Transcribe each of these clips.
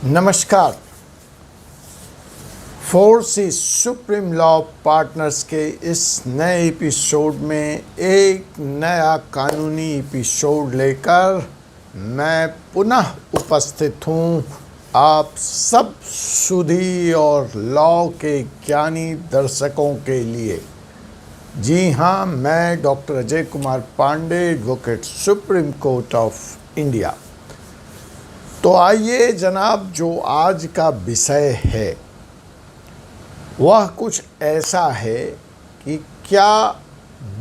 नमस्कार। 4C supreme law partners के इस नए एपिसोड में एक नया कानूनी एपिसोड लेकर मैं पुनः उपस्थित हूँ आप सब सुधी और लॉ के ज्ञानी दर्शकों के लिए। जी हाँ, मैं doctor Ajay Kumar Pandey, advocate, supreme court of India. तो आइए जनाब, जो आज का विषय है वह कुछ ऐसा है कि क्या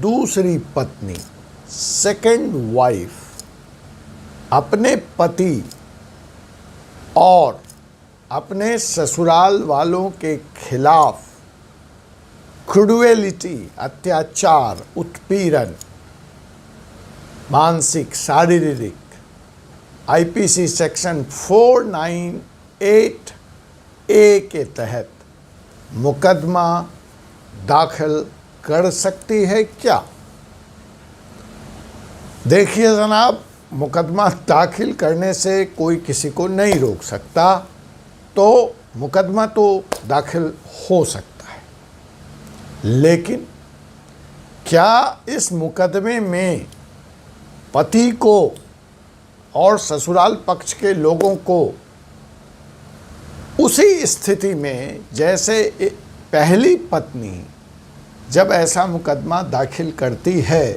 दूसरी पत्नी, सेकंड वाइफ, अपने पति और अपने ससुराल वालों के खिलाफ क्रूएलिटी, अत्याचार, उत्पीड़न, मानसिक, शारीरिक, आईपीसी सेक्शन 498 ए के तहत मुकदमा दाखिल कर सकती है क्या? देखिए जनाब, मुकदमा दाखिल करने से कोई किसी को नहीं रोक सकता, तो मुकदमा तो दाखिल हो सकता है, लेकिन क्या इस मुकदमे में पति को और ससुराल पक्ष के लोगों को उसी स्थिति में जैसे पहली पत्नी जब ऐसा मुकदमा दाखिल करती है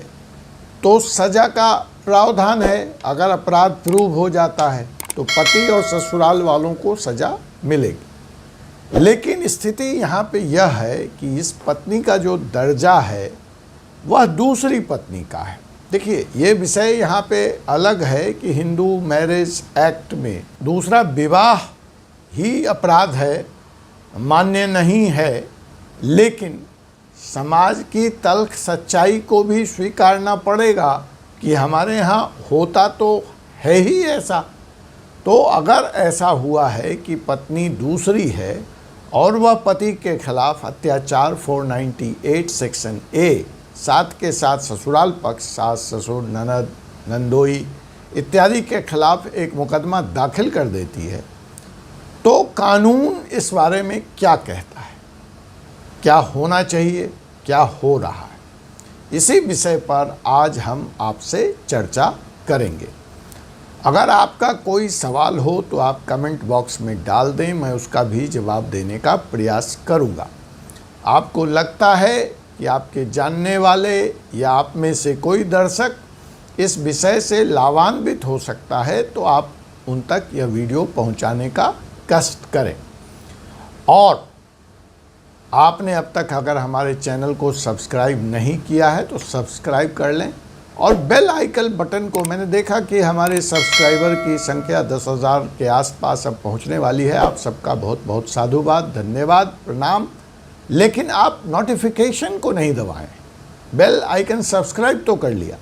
तो सज़ा का प्रावधान है? अगर अपराध प्रूव हो जाता है तो पति और ससुराल वालों को सज़ा मिलेगी। लेकिन स्थिति यहाँ पे यह है कि इस पत्नी का जो दर्जा है वह दूसरी पत्नी का है। देखिए, ये विषय यहाँ पे अलग है कि हिंदू मैरिज एक्ट में दूसरा विवाह ही अपराध है, मान्य नहीं है, लेकिन समाज की तल्ख सच्चाई को भी स्वीकारना पड़ेगा कि हमारे यहाँ होता तो है ही ऐसा। तो अगर ऐसा हुआ है कि पत्नी दूसरी है और वह पति के खिलाफ अत्याचार 498 सेक्शन ए, साथ के साथ ससुराल पक्ष, सास, ससुर, ननद, नंदोई इत्यादि के खिलाफ एक मुकदमा दाखिल कर देती है, तो कानून इस बारे में क्या कहता है, क्या होना चाहिए, क्या हो रहा है, इसी विषय पर आज हम आपसे चर्चा करेंगे। अगर आपका कोई सवाल हो तो आप कमेंट बॉक्स में डाल दें, मैं उसका भी जवाब देने का प्रयास करूंगा। आपको लगता है कि आपके जानने वाले या आप में से कोई दर्शक इस विषय से लाभान्वित हो सकता है तो आप उन तक यह वीडियो पहुंचाने का कष्ट करें। और आपने अब तक अगर हमारे चैनल को सब्सक्राइब नहीं किया है तो सब्सक्राइब कर लें और बेल आइकन बटन को, मैंने देखा कि हमारे सब्सक्राइबर की संख्या 10,000 के आसपास अब पहुंचने वाली है। आप सबका बहुत बहुत साधुवाद, धन्यवाद, प्रणाम। लेकिन आप नोटिफिकेशन को नहीं दबाएं। बेल आइकन सब्सक्राइब तो कर लिया,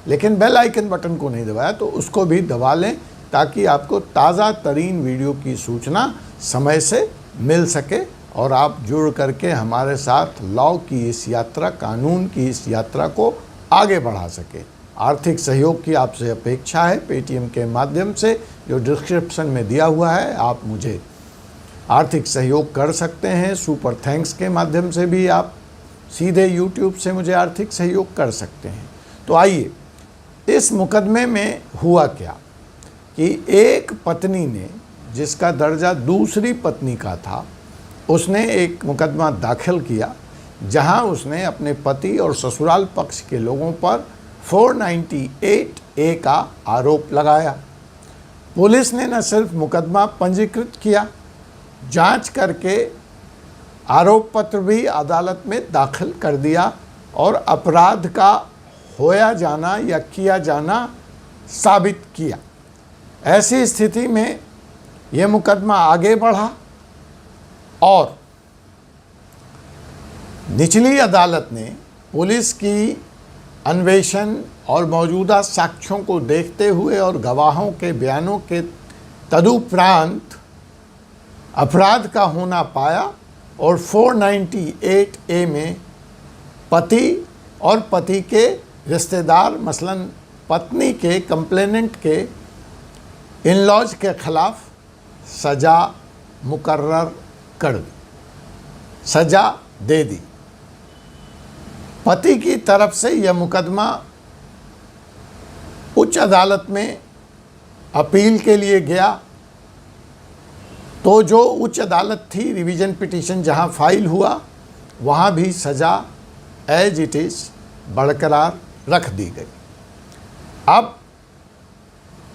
लेकिन बेल आइकन बटन को नहीं दबाया तो उसको भी दबा लें ताकि आपको ताज़ा तरीन वीडियो की सूचना समय से मिल सके और आप जुड़ करके हमारे साथ लॉ की इस यात्रा, कानून की इस यात्रा को आगे बढ़ा सके। आर्थिक सहयोग की आपसे अपेक्षा है। पेटीएम के माध्यम से, जो डिस्क्रिप्शन में दिया हुआ है, आप मुझे आर्थिक सहयोग कर सकते हैं। सुपर थैंक्स के माध्यम से भी आप सीधे यूट्यूब से मुझे आर्थिक सहयोग कर सकते हैं। तो आइए, इस मुकदमे में हुआ क्या कि एक पत्नी ने, जिसका दर्जा दूसरी पत्नी का था, उसने एक मुकदमा दाखिल किया जहां उसने अपने पति और ससुराल पक्ष के लोगों पर 498 ए का आरोप लगाया। पुलिस ने न सिर्फ मुकदमा पंजीकृत किया, जांच करके आरोप पत्र भी अदालत में दाखिल कर दिया और अपराध का होया जाना या किया जाना साबित किया। ऐसी स्थिति में यह मुकदमा आगे बढ़ा और निचली अदालत ने पुलिस की अन्वेषण और मौजूदा साक्ष्यों को देखते हुए और गवाहों के बयानों के तदुपरांत अपराध का होना पाया और 498 ए में पति और पति के रिश्तेदार, मसलन पत्नी के, कंप्लेनेंट के इन लॉज के खिलाफ सज़ा मुकर्रर कर दी, सज़ा दे दी। पति की तरफ से यह मुकदमा उच्च अदालत में अपील के लिए गया, तो जो उच्च अदालत थी, रिवीजन पिटीशन जहां फाइल हुआ, वहां भी सज़ा एज इट इज़ बरकरार रख दी गई। अब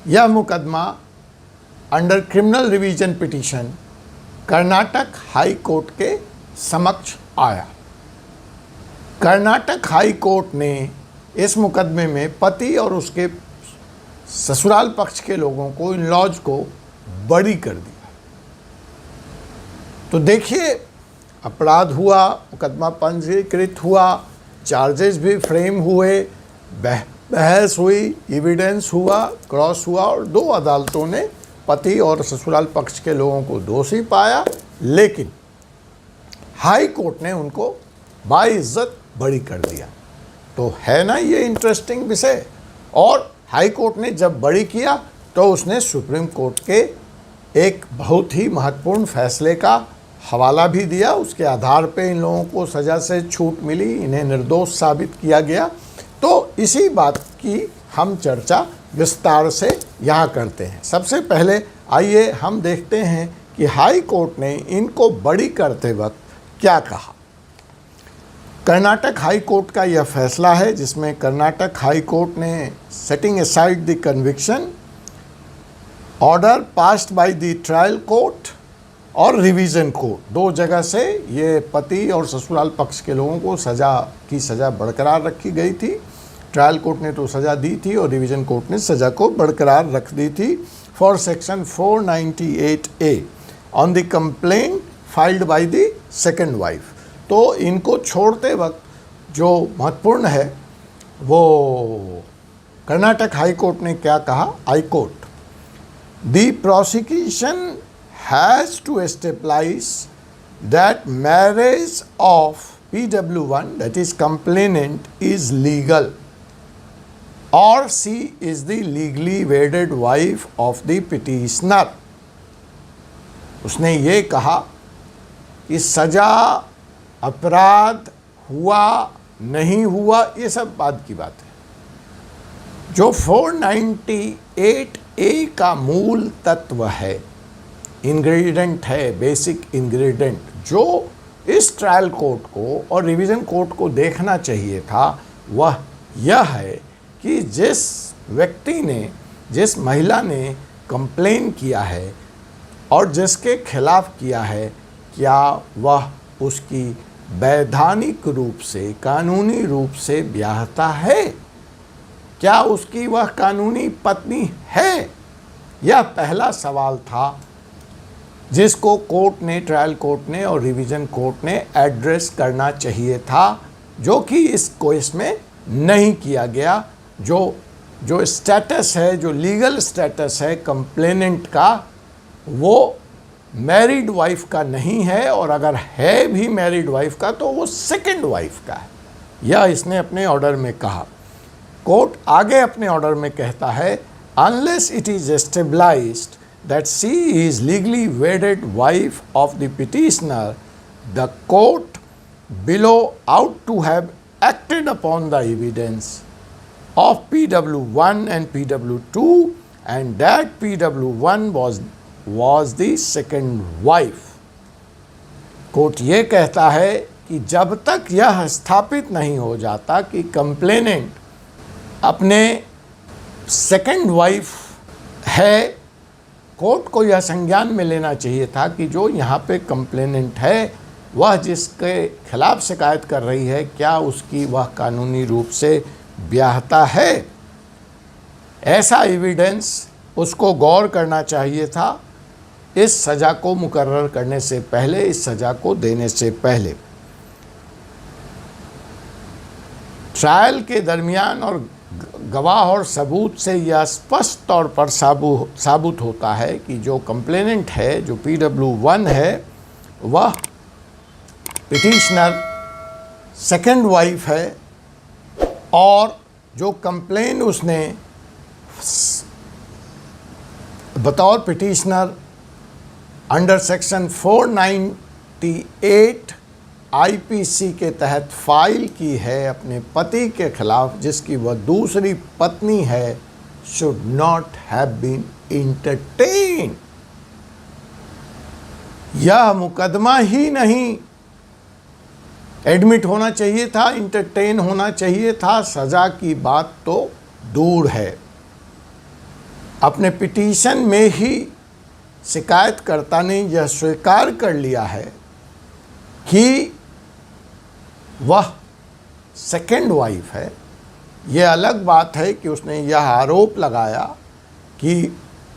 यह मुकदमा under criminal revision petition Karnataka high court के समक्ष आया। कर्नाटक हाई कोर्ट ने इस मुकदमे में पति और उसके ससुराल पक्ष के लोगों को, इन लॉज को बरी कर दिया। तो देखिए, अपराध हुआ, मुकदमा पंजीकृत हुआ, चार्जेस भी फ्रेम हुए, बहस हुई, एविडेंस हुआ, क्रॉस हुआ और दो अदालतों ने पति और ससुराल पक्ष के लोगों को दोषी पाया, लेकिन हाई कोर्ट ने उनको बाइज्जत बरी कर दिया। तो है ना ये इंटरेस्टिंग विषय। और हाई कोर्ट ने जब बरी किया तो उसने सुप्रीम कोर्ट के एक बहुत ही महत्वपूर्ण फैसले का हवाला भी दिया। उसके आधार पे इन लोगों को सज़ा से छूट मिली, इन्हें निर्दोष साबित किया गया। तो इसी बात की हम चर्चा विस्तार से यहाँ करते हैं। सबसे पहले आइए हम देखते हैं कि हाई कोर्ट ने इनको बरी करते वक्त क्या कहा। कर्नाटक हाई कोर्ट का यह फैसला है, जिसमें कर्नाटक हाई कोर्ट ने setting aside the conviction order passed by the trial court और रिवीजन कोर्ट, दो जगह से ये पति और ससुराल पक्ष के लोगों को सज़ा बरकरार रखी गई थी। ट्रायल कोर्ट ने तो सज़ा दी थी और रिवीजन कोर्ट ने सज़ा को बरकरार रख दी थी। For section 498A on the complaint filed by the second wife. तो इनको छोड़ते वक्त जो महत्वपूर्ण है वो कर्नाटक हाई कोर्ट ने क्या कहा। High court, the prosecution has to establish that marriage of PW1, that is complainant, is legal or she is the legally wedded wife of the petitioner। उसने ये कहा कि सज़ा, अपराध हुआ नहीं हुआ, ये सब बाद की बात है। जो 498A का मूल तत्व है, इंग्रेडिएंट है, बेसिक इंग्रेडिएंट, जो इस ट्रायल कोर्ट को और रिवीजन कोर्ट को देखना चाहिए था, वह यह है कि जिस व्यक्ति ने, जिस महिला ने कंप्लेन किया है और जिसके खिलाफ किया है, क्या वह उसकी वैधानिक रूप से, कानूनी रूप से ब्याहता है? क्या उसकी वह कानूनी पत्नी है? यह पहला सवाल था जिसको कोर्ट ने, ट्रायल कोर्ट ने और रिवीजन कोर्ट ने एड्रेस करना चाहिए था, जो कि इस केस में नहीं किया गया। जो स्टेटस है, जो लीगल स्टेटस है कंप्लेनेंट का, वो मैरिड वाइफ का नहीं है, और अगर है भी मैरिड वाइफ का तो वो सेकंड वाइफ का है। यह इसने अपने ऑर्डर में कहा। कोर्ट आगे अपने ऑर्डर में कहता है, unless it is established that she is legally wedded wife of the petitioner, the court below ought to have acted upon the evidence of PW1 and PW2, and that PW1 was the second wife। Court ये कहता है कि जब तक यह स्थापित नहीं हो जाता कि कंप्लेनेंट अपने सेकंड वाइफ है, कोर्ट को यह संज्ञान में लेना चाहिए था कि जो यहाँ पे कंप्लेनेंट है, वह जिसके खिलाफ शिकायत कर रही है, क्या उसकी वह कानूनी रूप से ब्याहता है। ऐसा एविडेंस उसको गौर करना चाहिए था इस सज़ा को मुकर्रर करने से पहले, इस सज़ा को देने से पहले। ट्रायल के दरमियान और गवाह और सबूत से यह स्पष्ट तौर पर साबुत होता है कि जो कंप्लेनेंट है, जो PW1 है, वह पिटिशनर सेकंड वाइफ है, और जो कंप्लेन उसने बतौर पिटिशनर अंडर सेक्शन 498 आईपीसी के तहत फाइल की है अपने पति के खिलाफ, जिसकी वह दूसरी पत्नी है, should not have been entertain. यह मुकदमा ही नहीं एडमिट होना चाहिए था, इंटरटेन होना चाहिए था। सजा की बात तो दूर है। अपने पिटीशन में ही शिकायतकर्ता ने यह स्वीकार कर लिया है कि वह सेकेंड वाइफ है। यह अलग बात है कि उसने यह आरोप लगाया कि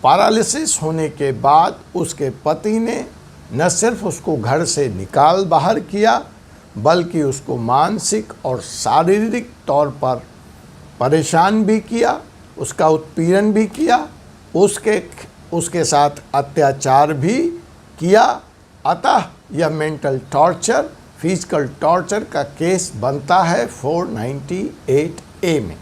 पैरालिसिस होने के बाद उसके पति ने न सिर्फ उसको घर से निकाल बाहर किया, बल्कि उसको मानसिक और शारीरिक तौर पर परेशान भी किया, उसका उत्पीड़न भी किया, उसके साथ अत्याचार भी किया। अतः यह मेंटल टॉर्चर, फिजिकल टॉर्चर का केस बनता है 498A में।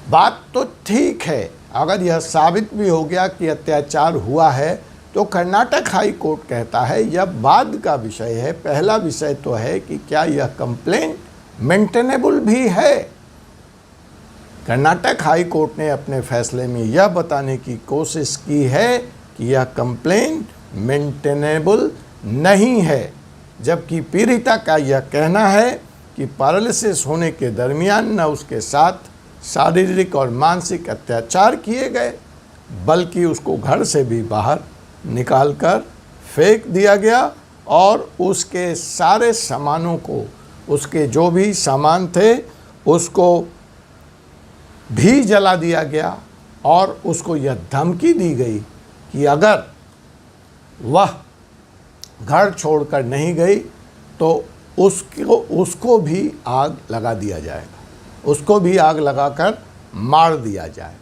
बात तो ठीक है, अगर यह साबित भी हो गया कि अत्याचार हुआ है तो कर्नाटक हाई कोर्ट कहता है यह बाद का विषय है। पहला विषय तो है कि क्या यह कंप्लेंट मेंटेनेबल भी है। कर्नाटक हाई कोर्ट ने अपने फैसले में यह बताने की कोशिश की है कि यह कंप्लेंट मेंटेनेबल नहीं है, जबकि पीड़िता का यह कहना है कि पैरालिसिस होने के दरमियान न उसके साथ शारीरिक और मानसिक अत्याचार किए गए, बल्कि उसको घर से भी बाहर निकालकर फेंक दिया गया और उसके सारे सामानों को, उसके जो भी सामान थे उसको भी जला दिया गया और उसको यह धमकी दी गई कि अगर वह घर छोड़कर नहीं गई तो उसको भी आग लगा दिया जाएगा, उसको भी आग लगाकर मार दिया जाएगा।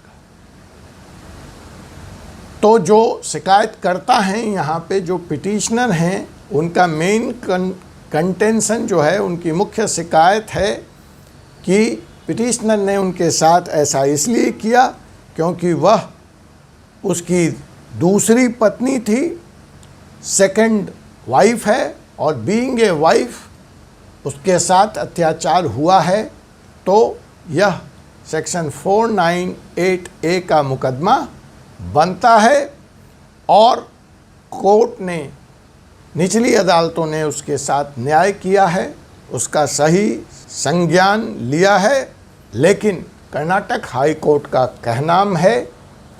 तो जो शिकायत करता हैं यहाँ पे, जो पिटिशनर हैं, उनका मेन कंटेंशन जो है, उनकी मुख्य शिकायत है कि पिटिशनर ने उनके साथ ऐसा इसलिए किया क्योंकि वह उसकी दूसरी पत्नी थी, सेकंड वाइफ है, और बीइंग ए वाइफ उसके साथ अत्याचार हुआ है। तो यह सेक्शन 498A का मुकदमा बनता है और कोर्ट ने, निचली अदालतों ने उसके साथ न्याय किया है, उसका सही संज्ञान लिया है। लेकिन कर्नाटक हाई कोर्ट का कहना है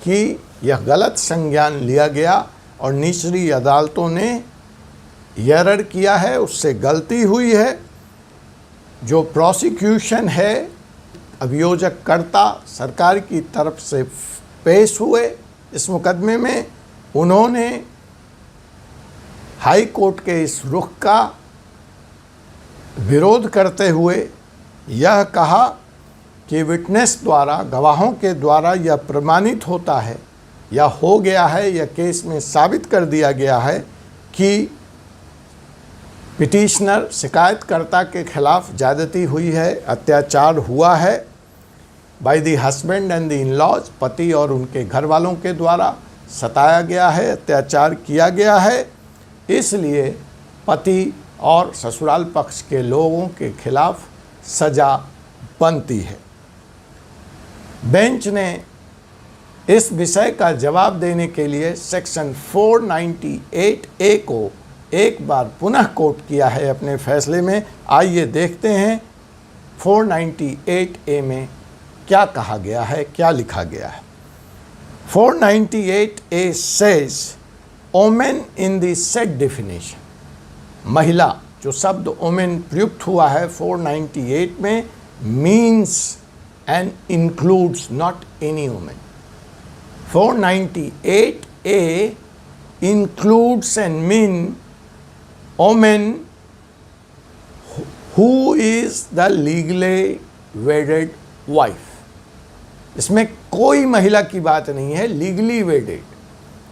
कि यह गलत संज्ञान लिया गया और निचली अदालतों ने एरर किया है, उससे गलती हुई है। जो प्रोसिक्यूशन है, अभियोजककर्ता सरकार की तरफ से पेश हुए इस मुकदमे में, उन्होंने हाई कोर्ट के इस रुख का विरोध करते हुए यह कहा कि विटनेस द्वारा, गवाहों के द्वारा यह प्रमाणित होता है या हो गया है, यह केस में साबित कर दिया गया है कि पिटिशनर शिकायतकर्ता के खिलाफ ज्यादती हुई है, अत्याचार हुआ है by the husband and the in-laws, पति और उनके घर वालों के द्वारा सताया गया है, अत्याचार किया गया है। इसलिए पति और ससुराल पक्ष के लोगों के खिलाफ सजा बनती है। बेंच ने इस विषय का जवाब देने के लिए सेक्शन 498A को एक बार पुनः कोट किया है अपने फैसले में। आइए देखते हैं 498A में क्या कहा गया है, क्या लिखा गया है। 498A says women in the said definition, महिला, जो शब्द women प्रयुक्त हुआ है 498 में, means and includes not any woman. 498A includes and mean woman who is the legally wedded wife. इसमें कोई महिला की बात नहीं है। लीगली वेडेड,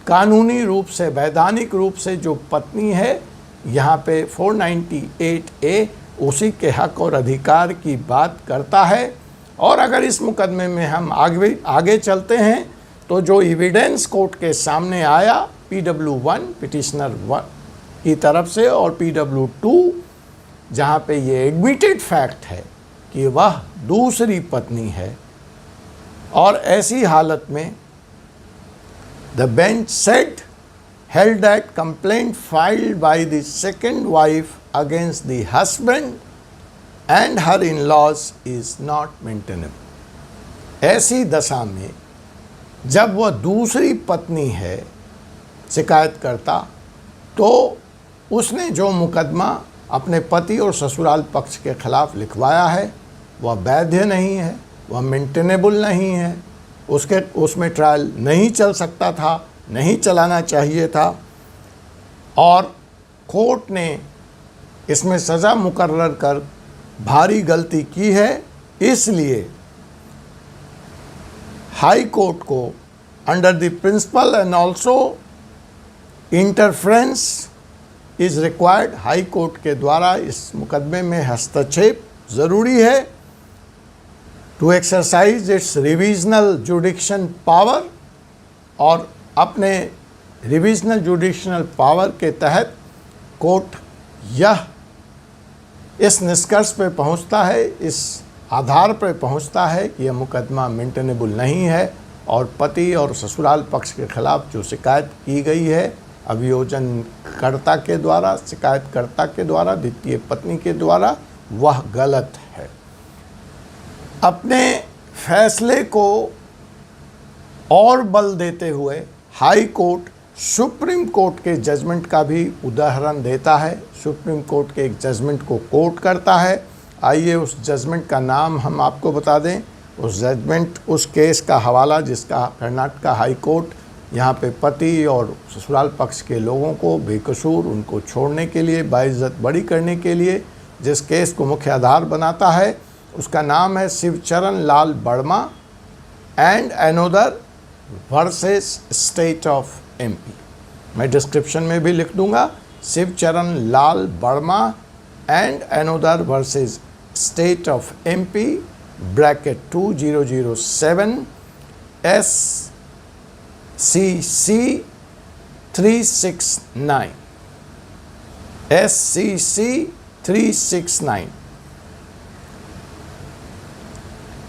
कानूनी रूप से, वैधानिक रूप से जो पत्नी है, यहाँ पे 498A उसी के हक और अधिकार की बात करता है। और अगर इस मुकदमे में हम आगे चलते हैं तो जो एविडेंस कोर्ट के सामने आया, PW1 पिटिशनर 1 की तरफ से और PW2 जहाँ पे ये एडमिटेड फैक्ट है कि वह दूसरी पत्नी है, और ऐसी हालत में the bench said held that complaint filed by the second wife against the husband and her in-laws is not maintainable। ऐसी दशा में जब वह दूसरी पत्नी है शिकायत करता, तो उसने जो मुकदमा अपने पति और ससुराल पक्ष के खिलाफ लिखवाया है वह वैध नहीं है, वह मेंटेनेबल नहीं है, उसमें ट्रायल नहीं चल सकता था, नहीं चलाना चाहिए था, और कोर्ट ने इसमें सज़ा मुकर्रर कर भारी गलती की है। इसलिए हाई कोर्ट को under the principle and also interference is required, high court के द्वारा इस मुकदमे में हस्तक्षेप ज़रूरी है to exercise its revisional jurisdiction power, और अपने रिविजनल जुडिशनल पावर के तहत कोर्ट यह इस निष्कर्ष पे पहुंचता है, इस आधार पर पहुंचता है कि यह मुकदमा मेंटेनेबल नहीं है और पति और ससुराल पक्ष के खिलाफ जो शिकायत की गई है अभियोजनकर्ता के द्वारा, शिकायतकर्ता के द्वारा, द्वितीय पत्नी के द्वारा, वह गलत है। अपने फैसले को और बल देते हुए हाई कोर्ट सुप्रीम कोर्ट के जजमेंट का भी उदाहरण देता है, सुप्रीम कोर्ट के एक जजमेंट को कोट करता है। आइए उस जजमेंट का नाम हम आपको बता दें, उस जजमेंट, उस केस का हवाला जिसका कर्नाटक हाई कोर्ट यहाँ पे पति और ससुराल पक्ष के लोगों को बेकसूर उनको छोड़ने के लिए, बाइज्जत बरी करने के लिए जिस केस को मुख्य आधार बनाता है, उसका नाम है Shivcharan Lal Verma and another versus state of MP। मैं डिस्क्रिप्शन में भी लिख दूंगा, Shivcharan Lal Verma and another versus state of MP bracket 2007 SCC 369 SCC 369।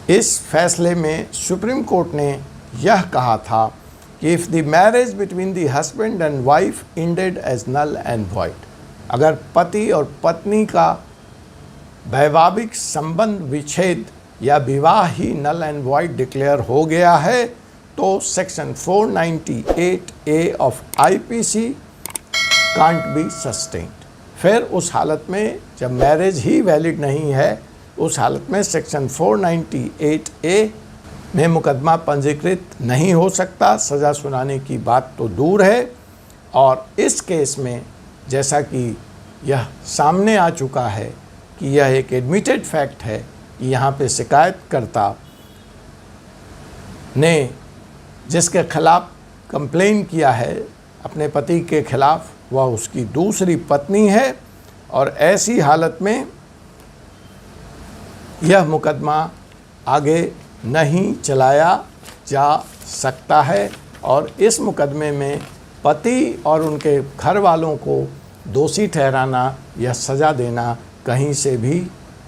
इस फैसले में सुप्रीम कोर्ट ने यह कहा था कि if the marriage between the husband and wife indeed as null and void, अगर पति और पत्नी का वैवाहिक संबंध विच्छेद या विवाह ही नल एंड वॉइड डिक्लेयर हो गया है, तो section 498A of IPC can't be sustained. फिर उस हालत में जब मैरिज ही वैलिड नहीं है, उस हालत में सेक्शन 498A में मुकदमा पंजीकृत नहीं हो सकता, सज़ा सुनाने की बात तो दूर है। और इस केस में जैसा कि यह सामने आ चुका है कि यह एक एडमिटेड फैक्ट है कि यहाँ पे शिकायतकर्ता ने जिसके खिलाफ कंप्लेन किया है अपने पति के खिलाफ, वह उसकी दूसरी पत्नी है, और ऐसी हालत में यह मुकदमा आगे नहीं चलाया जा सकता है, और इस मुकदमे में पति और उनके घर वालों को दोषी ठहराना या सज़ा देना कहीं से भी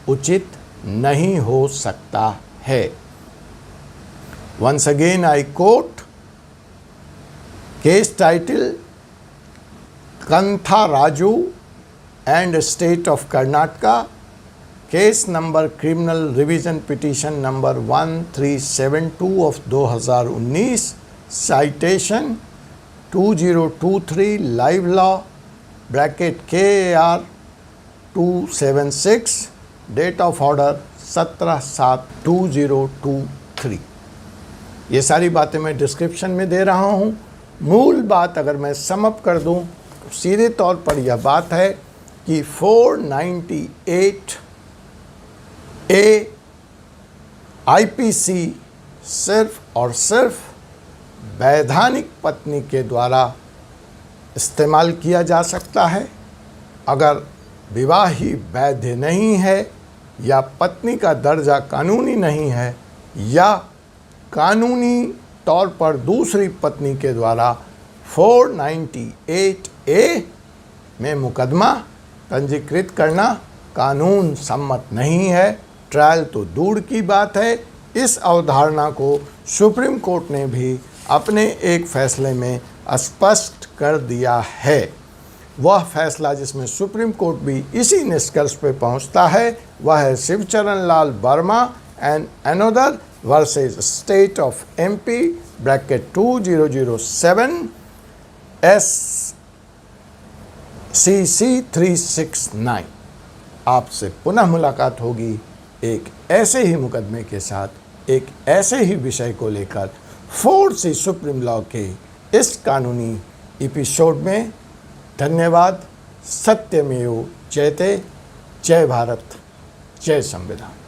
उचित नहीं हो सकता है। Once again I quote case title Kantha Raju and state of Karnataka, case number criminal revision petition number 1372 of 2019, citation 2023 live law bracket KAR 276, date of order 17/7/2023। ये सारी बातें मैं डिस्क्रिप्शन में दे रहा हूँ। मूल बात अगर मैं समअप कर दूँ तो सीधे तौर पर यह बात है कि 498A IPC सिर्फ और सिर्फ वैधानिक पत्नी के द्वारा इस्तेमाल किया जा सकता है। अगर विवाह ही वैध नहीं है या पत्नी का दर्जा कानूनी नहीं है या कानूनी तौर पर दूसरी पत्नी के द्वारा 498A में मुकदमा पंजीकृत करना कानून सम्मत नहीं है। ट्रायल तो दूर की बात है। इस अवधारणा को सुप्रीम कोर्ट ने भी अपने एक फैसले में स्पष्ट कर दिया है। वह फैसला जिसमें सुप्रीम कोर्ट भी इसी निष्कर्ष पे पहुंचता है वह है Shivcharan Lal Verma and another versus state of MP bracket 2007 SCC 369। आपसे पुनः मुलाकात होगी एक ऐसे ही मुकदमे के साथ, एक ऐसे ही विषय को लेकर 4C सुप्रीम लॉ के इस कानूनी एपिसोड में। धन्यवाद। सत्यमेव जयते। जय भारत, जय संविधान।